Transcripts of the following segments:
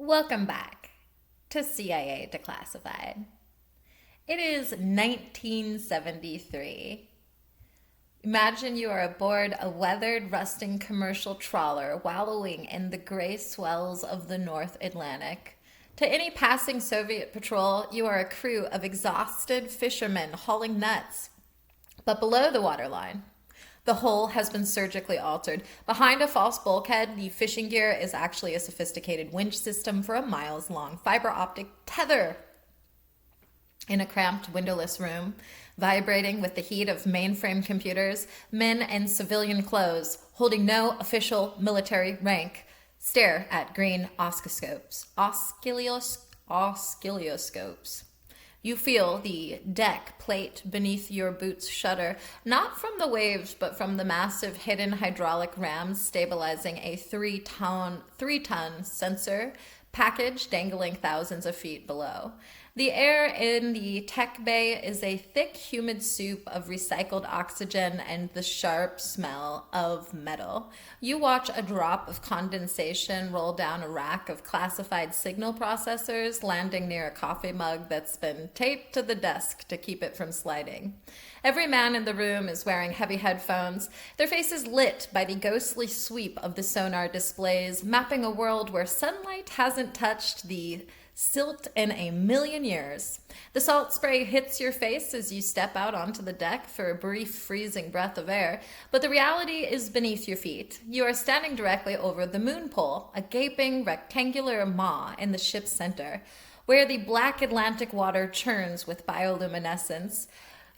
Welcome back to CIA Declassified. It is 1973. Imagine you are aboard a weathered, rusting commercial trawler wallowing in the gray swells of the North Atlantic. To any passing Soviet patrol, you are a crew of exhausted fishermen hauling nets. But below the waterline, the hull has been surgically altered. Behind a false bulkhead, the fishing gear is actually a sophisticated winch system for a miles-long fiber optic tether. In a cramped, windowless room, vibrating with the heat of mainframe computers, men in civilian clothes, holding no official military rank, stare at green oscilloscopes. You feel the deck plate beneath your boots shudder, not from the waves, but from the massive hidden hydraulic rams stabilizing a three-ton sensor package dangling thousands of feet below. The air in the tech bay is a thick, humid soup of recycled oxygen and the sharp smell of metal. You watch a drop of condensation roll down a rack of classified signal processors, landing near a coffee mug that's been taped to the desk to keep it from sliding. Every man in the room is wearing heavy headphones, their faces lit by the ghostly sweep of the sonar displays, mapping a world where sunlight hasn't touched the silt in a million years. The salt spray hits your face as you step out onto the deck for a brief freezing breath of air, but the reality is beneath your feet. You are standing directly over the moon pole, a gaping rectangular maw in the ship's center, where the black Atlantic water churns with bioluminescence.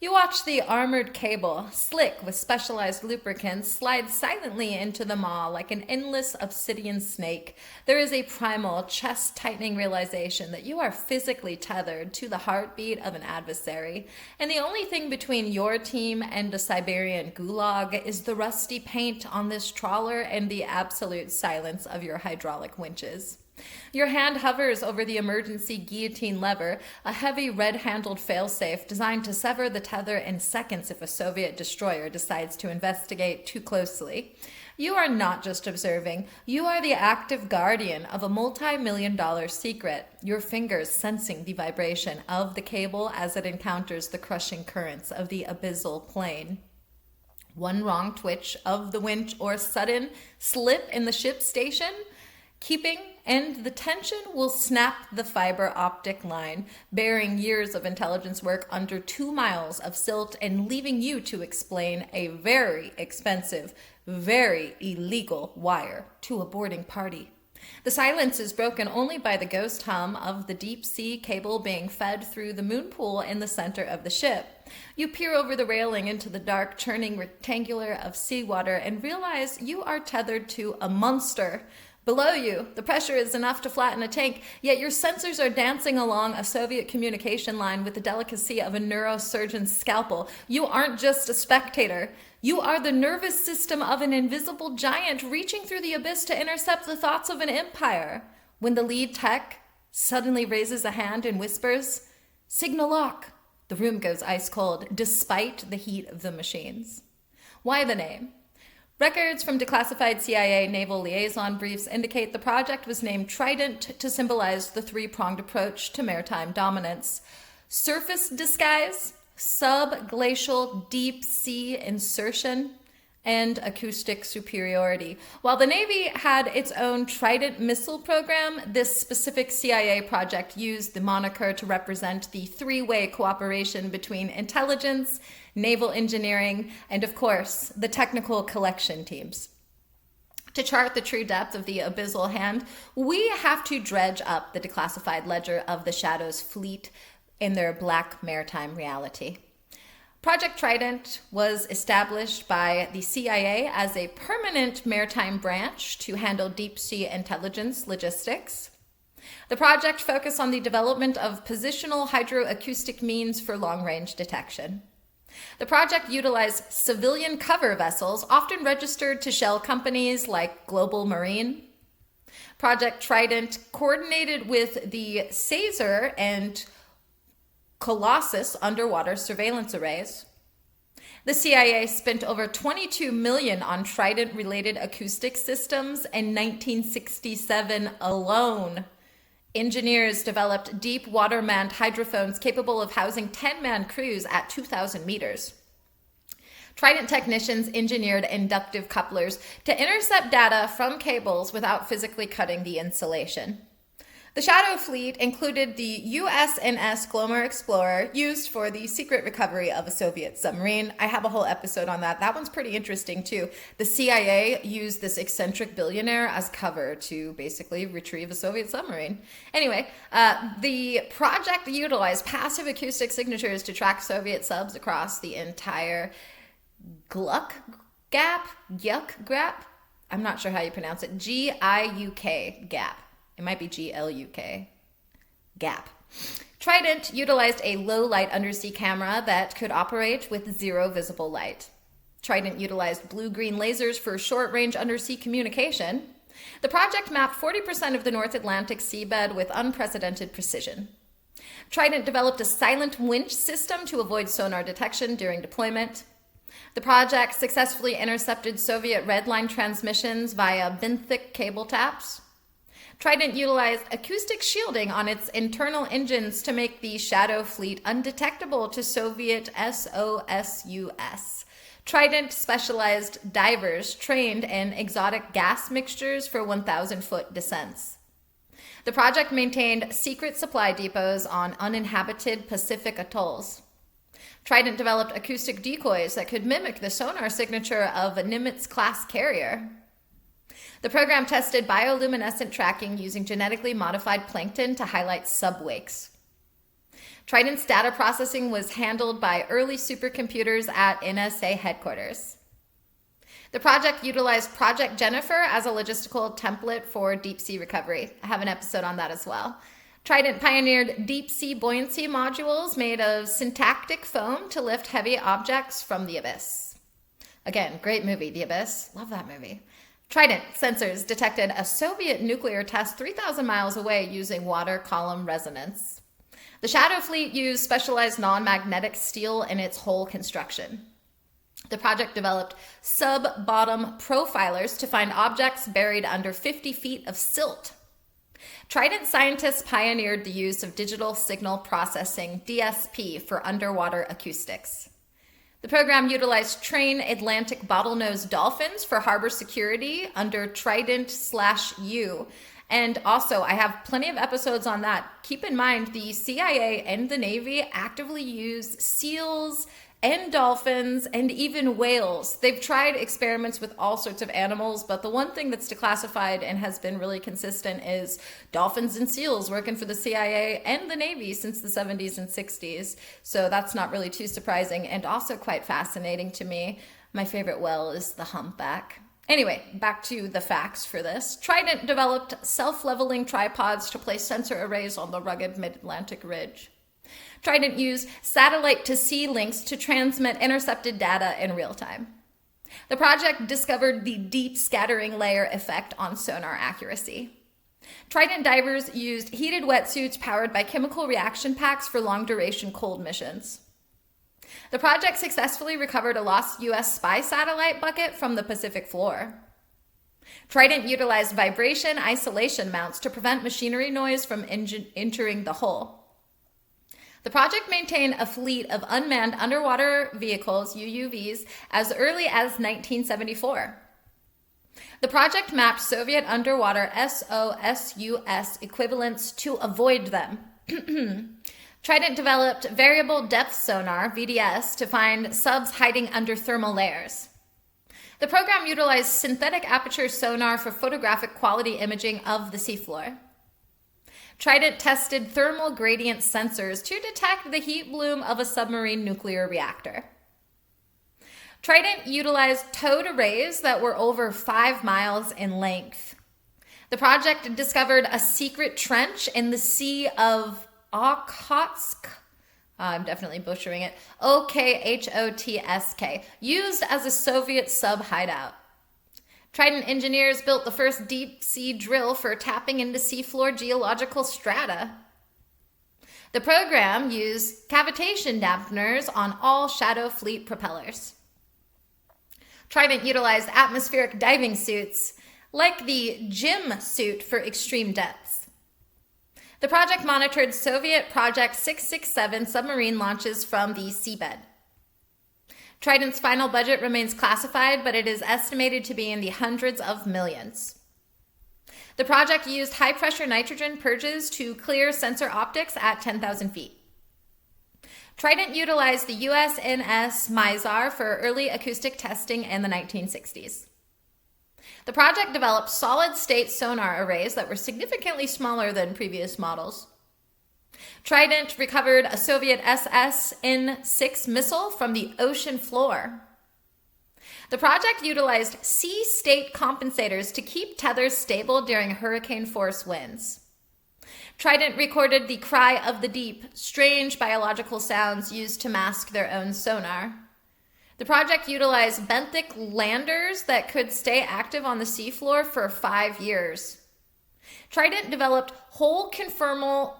You watch the armored cable, slick with specialized lubricants, slide silently into the maw like an endless obsidian snake. There is a primal, chest-tightening realization that you are physically tethered to the heartbeat of an adversary, and the only thing between your team and a Siberian gulag is the rusty paint on this trawler and the absolute silence of your hydraulic winches. Your hand hovers over the emergency guillotine lever, a heavy red-handled failsafe designed to sever the tether in seconds if a Soviet destroyer decides to investigate too closely. You are not just observing, you are the active guardian of a multi-million-dollar secret, your fingers sensing the vibration of the cable as it encounters the crushing currents of the abyssal plane. One wrong twitch of the winch or sudden slip in the ship's station, and the tension will snap the fiber optic line, burying years of intelligence work under 2 miles of silt and leaving you to explain a very expensive, very illegal wire to a boarding party. The silence is broken only by the ghost hum of the deep sea cable being fed through the moon pool in the center of the ship. You peer over the railing into the dark, churning rectangular of seawater and realize you are tethered to a monster. Below you, the pressure is enough to flatten a tank, yet your sensors are dancing along a Soviet communication line with the delicacy of a neurosurgeon's scalpel. You aren't just a spectator. You are the nervous system of an invisible giant reaching through the abyss to intercept the thoughts of an empire. When the lead tech suddenly raises a hand and whispers, "Signal lock," the room goes ice cold, despite the heat of the machines. Why the name? Records from declassified CIA naval liaison briefs indicate the project was named Trident to symbolize the three-pronged approach to maritime dominance: surface disguise, subglacial deep sea insertion, and acoustic superiority. While the Navy had its own Trident missile program, this specific CIA project used the moniker to represent the three-way cooperation between intelligence, naval engineering, and of course, the technical collection teams. To chart the true depth of the abyssal hand, we have to dredge up the declassified ledger of the Shadow's fleet in their black maritime reality. Project Trident was established by the CIA as a permanent maritime branch to handle deep sea intelligence logistics. The project focused on the development of positional hydroacoustic means for long-range detection. The project utilized civilian cover vessels, often registered to shell companies like Global Marine. Project Trident coordinated with the Caesar and Colossus underwater surveillance arrays. The CIA spent over $22 million on Trident-related acoustic systems in 1967 alone. Engineers developed deep water-manned hydrophones capable of housing 10-man crews at 2,000 meters. Trident technicians engineered inductive couplers to intercept data from cables without physically cutting the insulation. The Shadow Fleet included the USNS Glomar Explorer, used for the secret recovery of a Soviet submarine. I have a whole episode on that. That one's pretty interesting too. The CIA used this eccentric billionaire as cover to basically retrieve a Soviet submarine. Anyway, the project utilized passive acoustic signatures to track Soviet subs across the entire Gluck Gap? I'm not sure how you pronounce it. Giuk Gap. It might be Gluk. Gap. Trident utilized a low-light undersea camera that could operate with zero visible light. Trident utilized blue-green lasers for short-range undersea communication. The project mapped 40% of the North Atlantic seabed with unprecedented precision. Trident developed a silent winch system to avoid sonar detection during deployment. The project successfully intercepted Soviet red line transmissions via benthic cable taps. Trident utilized acoustic shielding on its internal engines to make the Shadow Fleet undetectable to Soviet SOSUS. Trident specialized divers trained in exotic gas mixtures for 1,000-foot descents. The project maintained secret supply depots on uninhabited Pacific atolls. Trident developed acoustic decoys that could mimic the sonar signature of a Nimitz-class carrier. The program tested bioluminescent tracking using genetically modified plankton to highlight subwakes. Trident's data processing was handled by early supercomputers at NSA headquarters. The project utilized Project Jennifer as a logistical template for deep-sea recovery. I have an episode on that as well. Trident pioneered deep-sea buoyancy modules made of syntactic foam to lift heavy objects from the abyss. Again, great movie, The Abyss. Love that movie. Trident sensors detected a Soviet nuclear test 3,000 miles away using water column resonance. The Shadow Fleet used specialized non-magnetic steel in its whole construction. The project developed sub-bottom profilers to find objects buried under 50 feet of silt. Trident scientists pioneered the use of digital signal processing, DSP, for underwater acoustics. The program utilized trained Atlantic bottlenose dolphins for harbor security under Trident/U. And also, I have plenty of episodes on that. Keep in mind, the CIA and the Navy actively use seals and dolphins and even whales. They've tried experiments with all sorts of animals, but the one thing that's declassified and has been really consistent is dolphins and seals working for the CIA and the Navy since the 70s and 60s. So that's not really too surprising and also quite fascinating to me. My favorite whale is the humpback. Anyway, back to the facts for this. Trident developed self-leveling tripods to place sensor arrays on the rugged mid-Atlantic ridge. Trident used satellite-to-sea links to transmit intercepted data in real time. The project discovered the deep scattering layer effect on sonar accuracy. Trident divers used heated wetsuits powered by chemical reaction packs for long-duration cold missions. The project successfully recovered a lost U.S. spy satellite bucket from the Pacific floor. Trident utilized vibration isolation mounts to prevent machinery noise from entering the hull. The project maintained a fleet of unmanned underwater vehicles, UUVs, as early as 1974. The project mapped Soviet underwater SOSUS equivalents to avoid them. Trident developed variable depth sonar, VDS, to find subs hiding under thermal layers. The program utilized synthetic aperture sonar for photographic quality imaging of the seafloor. Trident tested thermal gradient sensors to detect the heat bloom of a submarine nuclear reactor. Trident utilized towed arrays that were over 5 miles in length. The project discovered a secret trench in the Sea of Okhotsk, I'm definitely butchering it, Okhotsk, used as a Soviet sub-hideout. Trident engineers built the first deep-sea drill for tapping into seafloor geological strata. The program used cavitation dampeners on all Shadow Fleet propellers. Trident utilized atmospheric diving suits, like the GYM suit for extreme depths. The project monitored Soviet Project 667 submarine launches from the seabed. Trident's final budget remains classified, but it is estimated to be in the hundreds of millions. The project used high-pressure nitrogen purges to clear sensor optics at 10,000 feet. Trident utilized the USNS Mizar for early acoustic testing in the 1960s. The project developed solid-state sonar arrays that were significantly smaller than previous models. Trident recovered a Soviet SS-N-6 missile from the ocean floor. The project utilized sea state compensators to keep tethers stable during hurricane-force winds. Trident recorded the cry of the deep, strange biological sounds used to mask their own sonar. The project utilized benthic landers that could stay active on the seafloor for 5 years. Trident developed whole conformal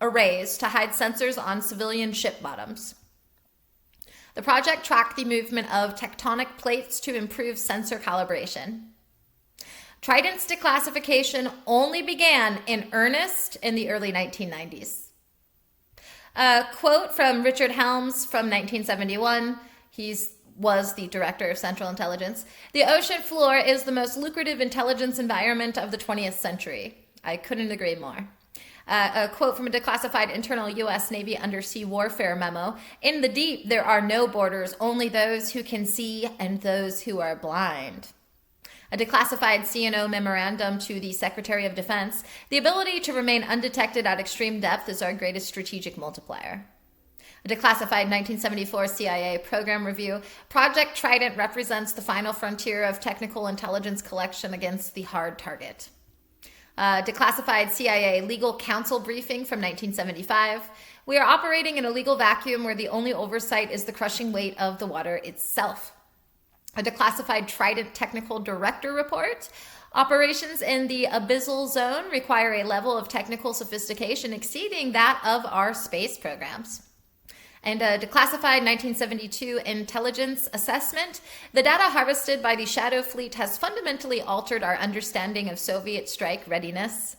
arrays to hide sensors on civilian ship bottoms. The project tracked the movement of tectonic plates to improve sensor calibration. Trident's declassification only began in earnest in the early 1990s. A quote from Richard Helms from 1971. He was the director of Central Intelligence. "The ocean floor is the most lucrative intelligence environment of the 20th century." I couldn't agree more. A quote from a declassified internal U.S. Navy undersea warfare memo. "In the deep, there are no borders, only those who can see and those who are blind." A declassified CNO memorandum to the Secretary of Defense. "The ability to remain undetected at extreme depth is our greatest strategic multiplier." A declassified 1974 CIA program review. "Project Trident represents the final frontier of technical intelligence collection against the hard target." Declassified CIA legal counsel briefing from 1975. "We are operating in a legal vacuum where the only oversight is the crushing weight of the water itself." A declassified Trident technical director report. "Operations in the Abyssal zone require a level of technical sophistication exceeding that of our space programs." And a declassified 1972 intelligence assessment. "The data harvested by the Shadow Fleet has fundamentally altered our understanding of Soviet strike readiness."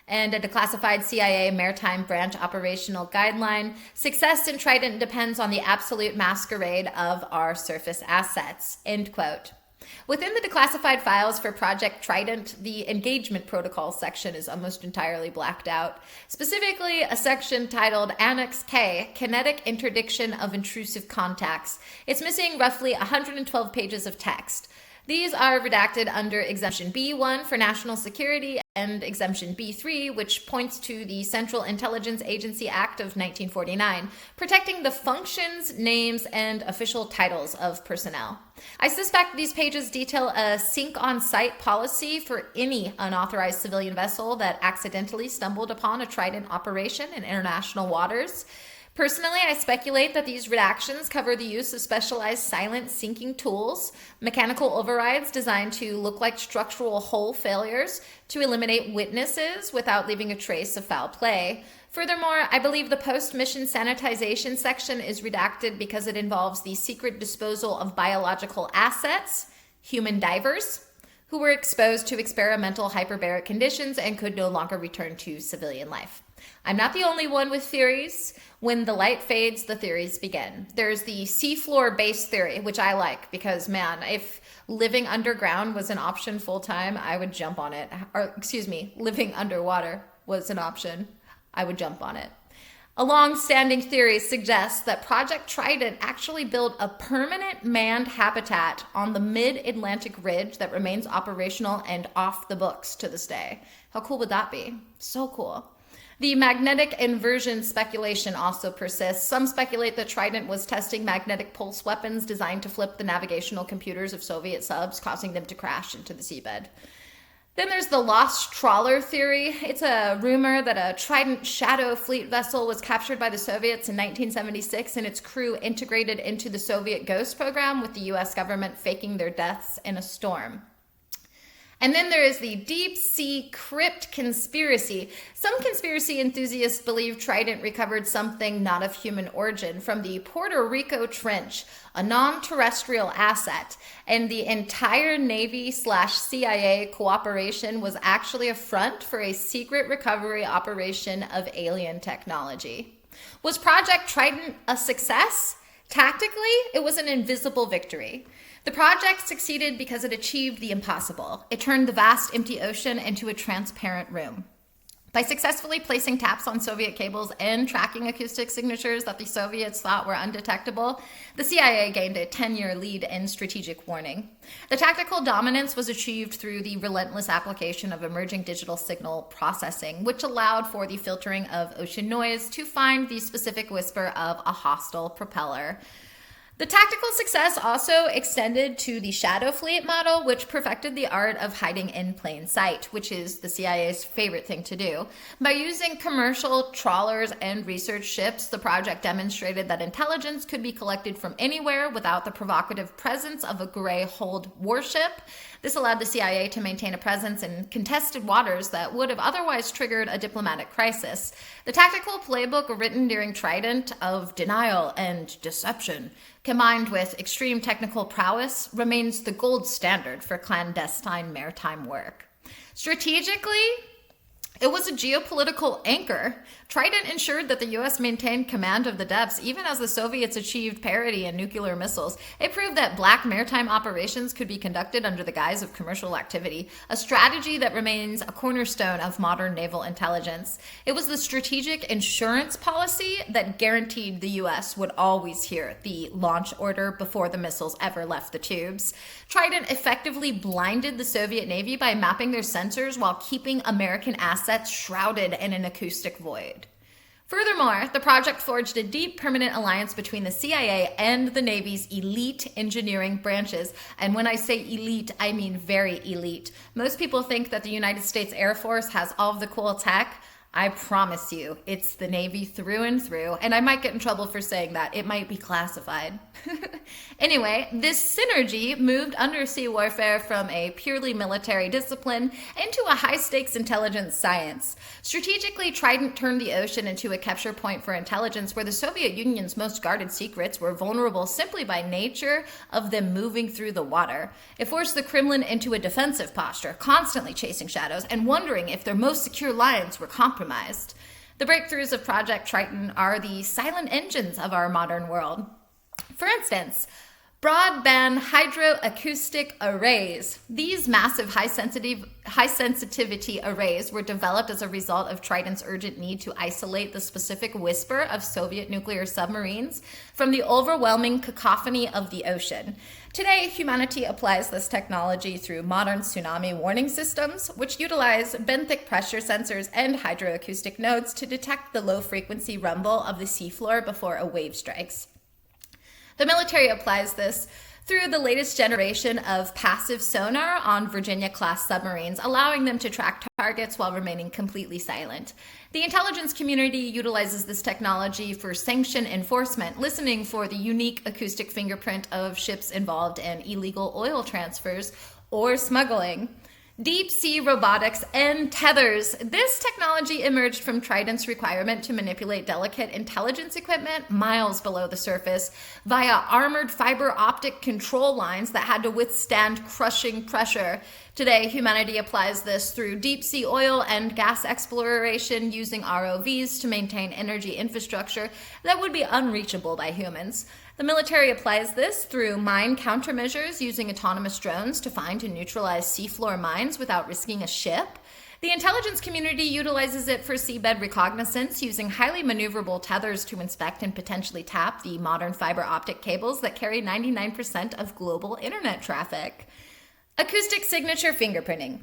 And a declassified CIA maritime branch operational guideline. "Success in Trident depends on the absolute masquerade of our surface assets." End quote. Within the declassified files for Project Trident, the engagement protocol section is almost entirely blacked out. Specifically, a section titled Annex K, Kinetic Interdiction of Intrusive Contacts. It's missing roughly 112 pages of text. These are redacted under Exemption B1 for national security and Exemption B3, which points to the Central Intelligence Agency Act of 1949, protecting the functions, names, and official titles of personnel. I suspect these pages detail a sink on site policy for any unauthorized civilian vessel that accidentally stumbled upon a Trident operation in international waters. Personally, I speculate that these redactions cover the use of specialized silent sinking tools, mechanical overrides designed to look like structural hull failures to eliminate witnesses without leaving a trace of foul play. Furthermore, I believe the post-mission sanitization section is redacted because it involves the secret disposal of biological assets, human divers, who were exposed to experimental hyperbaric conditions and could no longer return to civilian life. I'm not the only one with theories. When the light fades, the theories begin. There's the seafloor base theory, which I like because, man, if living underground was an option full-time, I would jump on it. Or, excuse me, living underwater was an option, I would jump on it. A long-standing theory suggests that Project Trident actually built a permanent manned habitat on the mid-Atlantic ridge that remains operational and off the books to this day. How cool would that be? So cool. The magnetic inversion speculation also persists. Some speculate that Trident was testing magnetic pulse weapons designed to flip the navigational computers of Soviet subs, causing them to crash into the seabed. Then there's the lost trawler theory. It's a rumor that a Trident Shadow Fleet vessel was captured by the Soviets in 1976 and its crew integrated into the Soviet Ghost program, with the US government faking their deaths in a storm. And then there is the deep sea crypt conspiracy. Some conspiracy enthusiasts believe Trident recovered something not of human origin from the Puerto Rico Trench, a non-terrestrial asset, and the entire Navy/CIA cooperation was actually a front for a secret recovery operation of alien technology. Was Project Trident a success? Tactically, it was an invisible victory. The project succeeded because it achieved the impossible. It turned the vast empty ocean into a transparent room. By successfully placing taps on Soviet cables and tracking acoustic signatures that the Soviets thought were undetectable, the CIA gained a 10-year lead in strategic warning. The tactical dominance was achieved through the relentless application of emerging digital signal processing, which allowed for the filtering of ocean noise to find the specific whisper of a hostile propeller. The tactical success also extended to the shadow fleet model, which perfected the art of hiding in plain sight, which is the CIA's favorite thing to do. By using commercial trawlers and research ships, the project demonstrated that intelligence could be collected from anywhere without the provocative presence of a gray-hulled warship. This allowed the CIA to maintain a presence in contested waters that would have otherwise triggered a diplomatic crisis. The tactical playbook written during Trident of denial and deception, combined with extreme technical prowess, remains the gold standard for clandestine maritime work. Strategically, it was a geopolitical anchor. Trident ensured that the U.S. maintained command of the depths even as the Soviets achieved parity in nuclear missiles. It proved that black maritime operations could be conducted under the guise of commercial activity, a strategy that remains a cornerstone of modern naval intelligence. It was the strategic insurance policy that guaranteed the U.S. would always hear the launch order before the missiles ever left the tubes. Trident effectively blinded the Soviet Navy by mapping their sensors while keeping American assets shrouded in an acoustic void. Furthermore, the project forged a deep permanent alliance between the CIA and the Navy's elite engineering branches. And when I say elite, I mean very elite. Most people think that the United States Air Force has all of the cool tech. I promise you, it's the Navy through and through, and I might get in trouble for saying that. It might be classified. Anyway, this synergy moved undersea warfare from a purely military discipline into a high-stakes intelligence science. Strategically, Trident turned the ocean into a capture point for intelligence where the Soviet Union's most guarded secrets were vulnerable simply by nature of them moving through the water. It forced the Kremlin into a defensive posture, constantly chasing shadows and wondering if their most secure lines were compromised. The breakthroughs of Project Trident are the silent engines of our modern world. For instance, broadband hydroacoustic arrays. These massive high-sensitivity arrays were developed as a result of Trident's urgent need to isolate the specific whisper of Soviet nuclear submarines from the overwhelming cacophony of the ocean. Today, humanity applies this technology through modern tsunami warning systems, which utilize benthic pressure sensors and hydroacoustic nodes to detect the low-frequency rumble of the seafloor before a wave strikes. The military applies this through the latest generation of passive sonar on Virginia-class submarines, allowing them to track targets while remaining completely silent. The intelligence community utilizes this technology for sanction enforcement, listening for the unique acoustic fingerprint of ships involved in illegal oil transfers or smuggling. Deep sea robotics and tethers. This technology emerged from Trident's requirement to manipulate delicate intelligence equipment miles below the surface via armored fiber optic control lines that had to withstand crushing pressure. Today, humanity applies this through deep sea oil and gas exploration using ROVs to maintain energy infrastructure that would be unreachable by humans. The military applies this through mine countermeasures using autonomous drones to find and neutralize seafloor mines without risking a ship. The intelligence community utilizes it for seabed reconnaissance using highly maneuverable tethers to inspect and potentially tap the modern fiber optic cables that carry 99% of global internet traffic. Acoustic signature fingerprinting.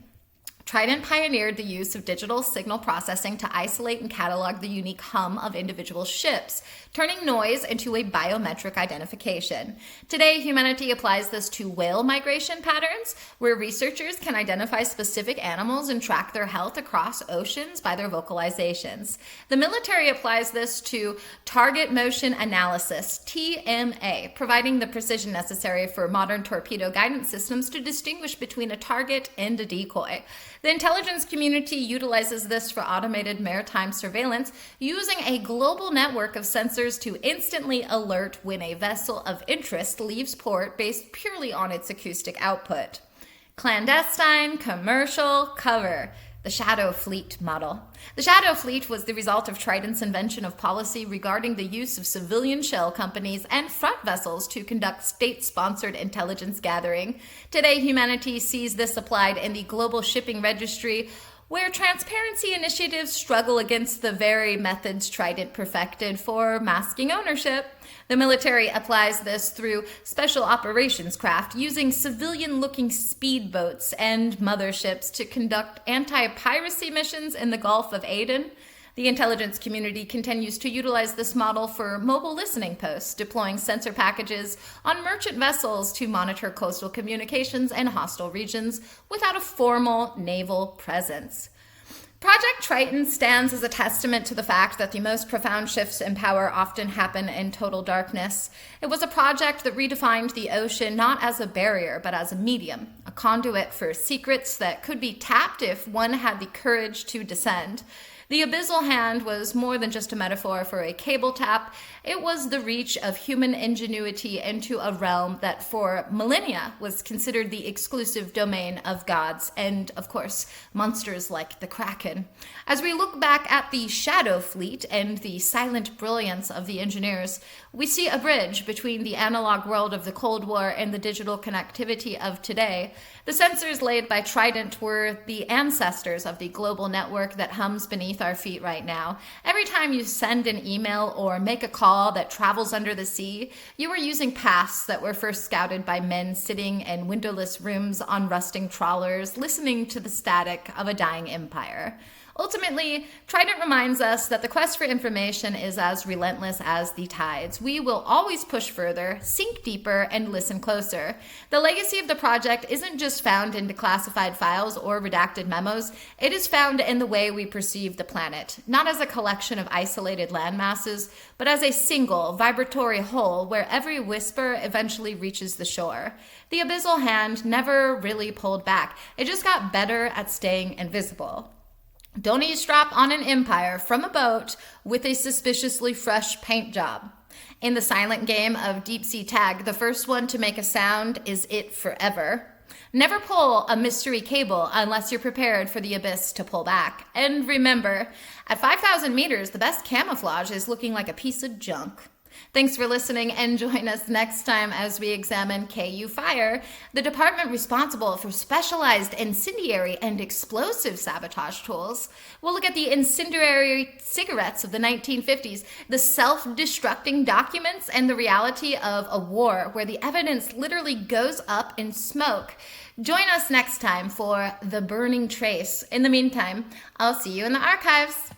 Trident pioneered the use of digital signal processing to isolate and catalog the unique hum of individual ships, turning noise into a biometric identification. Today, humanity applies this to whale migration patterns, where researchers can identify specific animals and track their health across oceans by their vocalizations. The military applies this to target motion analysis, TMA, providing the precision necessary for modern torpedo guidance systems to distinguish between a target and a decoy. The intelligence community utilizes this for automated maritime surveillance, using a global network of sensors to instantly alert when a vessel of interest leaves port based purely on its acoustic output. Clandestine commercial cover. The Shadow Fleet model. The Shadow Fleet was the result of Trident's invention of policy regarding the use of civilian shell companies and front vessels to conduct state-sponsored intelligence gathering. Today, humanity sees this applied in the global shipping registry, where transparency initiatives struggle against the very methods Trident perfected for masking ownership. The military applies this through special operations craft, using civilian-looking speedboats and motherships to conduct anti-piracy missions in the Gulf of Aden. The intelligence community continues to utilize this model for mobile listening posts, deploying sensor packages on merchant vessels to monitor coastal communications in hostile regions without a formal naval presence. Project TRIDENT stands as a testament to the fact that the most profound shifts in power often happen in total darkness. It was a project that redefined the ocean not as a barrier, but as a medium, a conduit for secrets that could be tapped if one had the courage to descend. The abyssal hand was more than just a metaphor for a cable tap. It was the reach of human ingenuity into a realm that for millennia was considered the exclusive domain of gods and, of course, monsters like the Kraken. As we look back at the Shadow Fleet and the silent brilliance of the engineers, we see a bridge between the analog world of the Cold War and the digital connectivity of today. The sensors laid by Trident were the ancestors of the global network that hums beneath our feet right now. Every time you send an email or make a call that travels under the sea, you are using paths that were first scouted by men sitting in windowless rooms on rusting trawlers, listening to the static of a dying empire. Ultimately, Trident reminds us that the quest for information is as relentless as the tides. We will always push further, sink deeper, and listen closer. The legacy of the project isn't just found in declassified files or redacted memos. It is found in the way we perceive the planet, not as a collection of isolated landmasses, but as a single, vibratory whole where every whisper eventually reaches the shore. The abyssal hand never really pulled back. It just got better at staying invisible. Don't eavesdrop on an empire from a boat with a suspiciously fresh paint job. In the silent game of deep sea tag, the first one to make a sound is it forever. Never pull a mystery cable unless you're prepared for the abyss to pull back. And remember, at 5,000 meters, the best camouflage is looking like a piece of junk. Thanks for listening, and join us next time as we examine KU Fire, the department responsible for specialized incendiary and explosive sabotage tools. We'll look at the incendiary cigarettes of the 1950s, the self-destructing documents, and the reality of a war where the evidence literally goes up in smoke. Join us next time for The Burning Trace. In the meantime, I'll see you in the archives.